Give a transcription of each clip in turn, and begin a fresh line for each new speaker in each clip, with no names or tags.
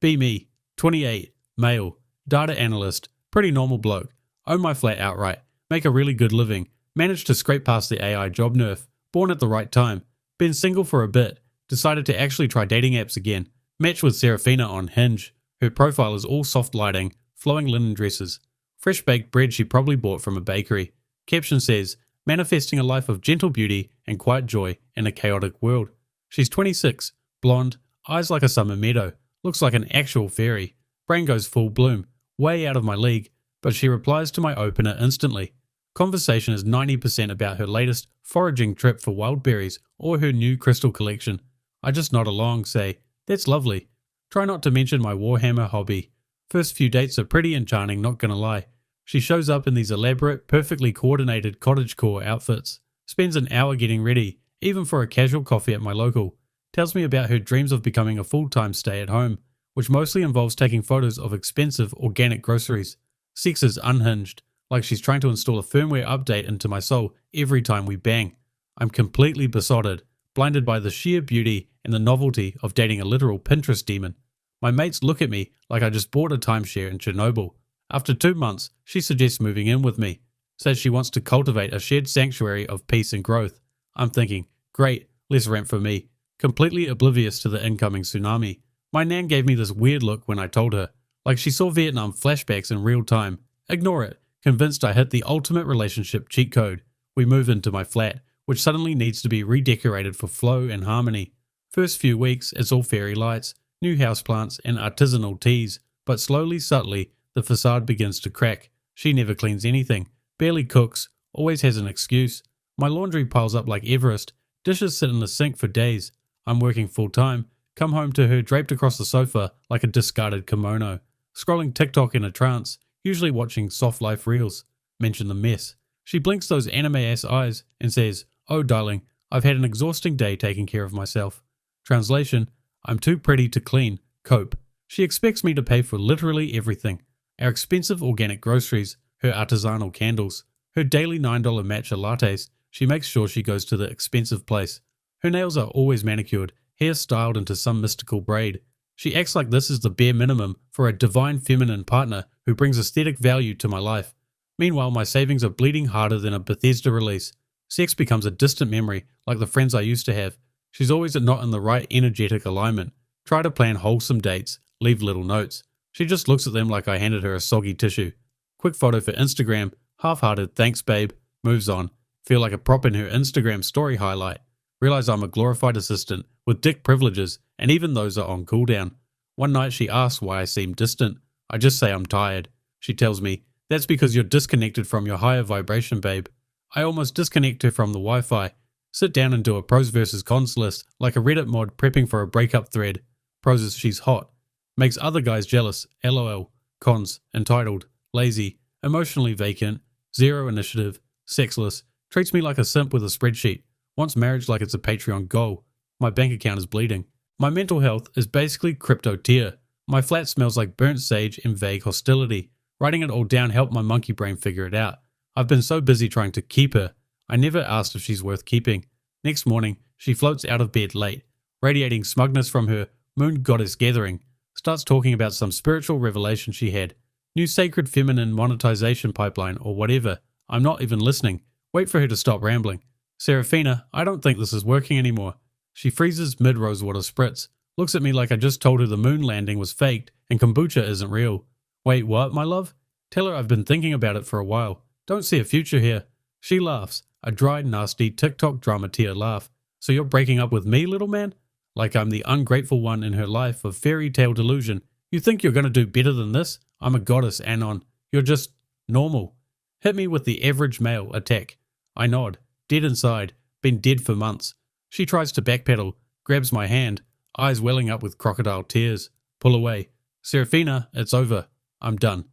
Be me, 28, male, data analyst, pretty normal bloke, own my flat outright, make a really good living, managed to scrape past the AI job nerf, born at the right time, been single for a bit, decided to actually try dating apps again, matched with Serafina on Hinge. Her profile is all soft lighting, flowing linen dresses, fresh baked bread she probably bought from a bakery. Caption says, manifesting a life of gentle beauty and quiet joy in a chaotic world. She's 26, blonde, eyes like a summer meadow, looks like an actual fairy, brain goes full bloom, way out of my league, but she replies to my opener instantly. Conversation is 90% about her latest foraging trip for wild berries or her new crystal collection. I just nod along, say, that's lovely. Try not to mention my Warhammer hobby. First few dates are pretty enchanting, not gonna lie. She shows up in these elaborate, perfectly coordinated cottagecore outfits, spends an hour getting ready, even for a casual coffee at my local, tells me about her dreams of becoming a full-time stay-at-home, which mostly involves taking photos of expensive organic groceries. Sex is unhinged, like she's trying to install a firmware update into my soul every time we bang. I'm completely besotted, blinded by the sheer beauty and the novelty of dating a literal Pinterest demon. My mates look at me like I just bought a timeshare in Chernobyl. After 2 months, she suggests moving in with me, says she wants to cultivate a shared sanctuary of peace and growth. I'm thinking, great, less rent for me, completely oblivious to the incoming tsunami. My nan gave me this weird look when I told her, like she saw Vietnam flashbacks in real time. Ignore it, convinced I hit the ultimate relationship cheat code. We move into my flat, which suddenly needs to be redecorated for flow and harmony. First few weeks, it's all fairy lights, new houseplants and artisanal teas, but slowly, subtly, the facade begins to crack. She never cleans anything, barely cooks, always has an excuse. My laundry piles up like Everest, dishes sit in the sink for days. I'm working full-time, come home to her draped across the sofa like a discarded kimono, scrolling TikTok in a trance, usually watching soft life reels. Mention the mess. She blinks those anime-ass eyes and says, oh darling, I've had an exhausting day taking care of myself. Translation, I'm too pretty to clean, cope. She expects me to pay for literally everything. Our expensive organic groceries, her artisanal candles, her daily $9 matcha lattes. She makes sure she goes to the expensive place. Her nails are always manicured, hair styled into some mystical braid. She acts like this is the bare minimum for a divine feminine partner who brings aesthetic value to my life. Meanwhile, my savings are bleeding harder than a Bethesda release. Sex becomes a distant memory, like the friends I used to have. She's always not in the right energetic alignment. Try to plan wholesome dates, leave little notes. She just looks at them like I handed her a soggy tissue. Quick photo for Instagram, half-hearted thanks babe, moves on. Feel like a prop in her Instagram story highlight. Realize I'm a glorified assistant with dick privileges, and even those are on cooldown. One night she asks why I seem distant. I just say I'm tired. She tells me, that's because you're disconnected from your higher vibration, babe. I almost disconnect her from the Wi-Fi. Sit down and do a pros versus cons list like a Reddit mod prepping for a breakup thread. Pros is she's hot. Makes other guys jealous, lol. Cons, entitled, lazy, emotionally vacant, zero initiative, sexless, treats me like a simp with a spreadsheet, wants marriage like it's a Patreon goal. My bank account is bleeding. My mental health is basically crypto tier. My flat smells like burnt sage and vague hostility. Writing it all down helped my monkey brain figure it out. I've been so busy trying to keep her. I never asked if she's worth keeping. Next morning, she floats out of bed late, radiating smugness from her moon goddess gathering, starts talking about some spiritual revelation she had, new sacred feminine monetization pipeline or whatever. I'm not even listening. Wait for her to stop rambling. Serafina, I don't think this is working anymore. She freezes mid-rosewater spritz, looks at me like I just told her the moon landing was faked and kombucha isn't real. Wait, what, my love? Tell her I've been thinking about it for a while. Don't see a future here. She laughs, a dry, nasty TikTok dramateer laugh. So you're breaking up with me, little man? Like I'm the ungrateful one in her life of fairy tale delusion. You think you're going to do better than this? I'm a goddess, Anon. You're just normal. Hit me with the average male attack. I nod, dead inside, been dead for months. She tries to backpedal, grabs my hand, eyes welling up with crocodile tears. Pull away. Serafina, it's over. I'm done.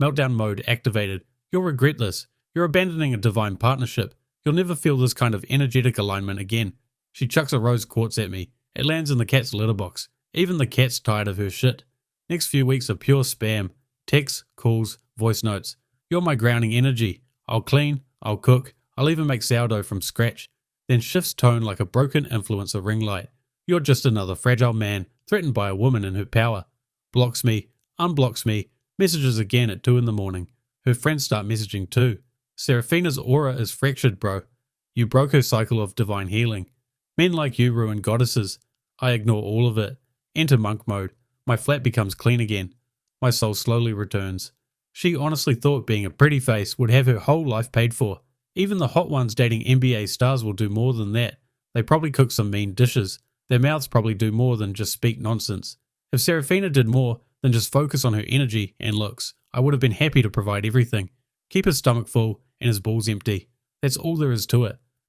Meltdown mode activated. You'll regret this. You're abandoning a divine partnership. You'll never feel this kind of energetic alignment again. She chucks a rose quartz at me. It lands in the cat's litter box. Even the cat's tired of her shit. Next few weeks are pure spam. Texts, calls, voice notes. You're my grounding energy. I'll clean, I'll cook, I'll even make sourdough from scratch. Then shifts tone like a broken influencer ring light. You're just another fragile man, threatened by a woman in her power. blocks me, unblocks me, messages again at 2 in the morning. Her friends start messaging too. Seraphina's aura is fractured, bro. You broke her cycle of divine healing. Men like you ruin goddesses. I ignore all of it. Enter monk mode. My flat becomes clean again. My soul slowly returns. She honestly thought being a pretty face would have her whole life paid for. Even the hot ones dating NBA stars will do more than that. They probably cook some mean dishes. Their mouths probably do more than just speak nonsense. If Seraphina did more than just focus on her energy and looks, I would have been happy to provide everything. Keep his stomach full and his balls empty. That's all there is to it.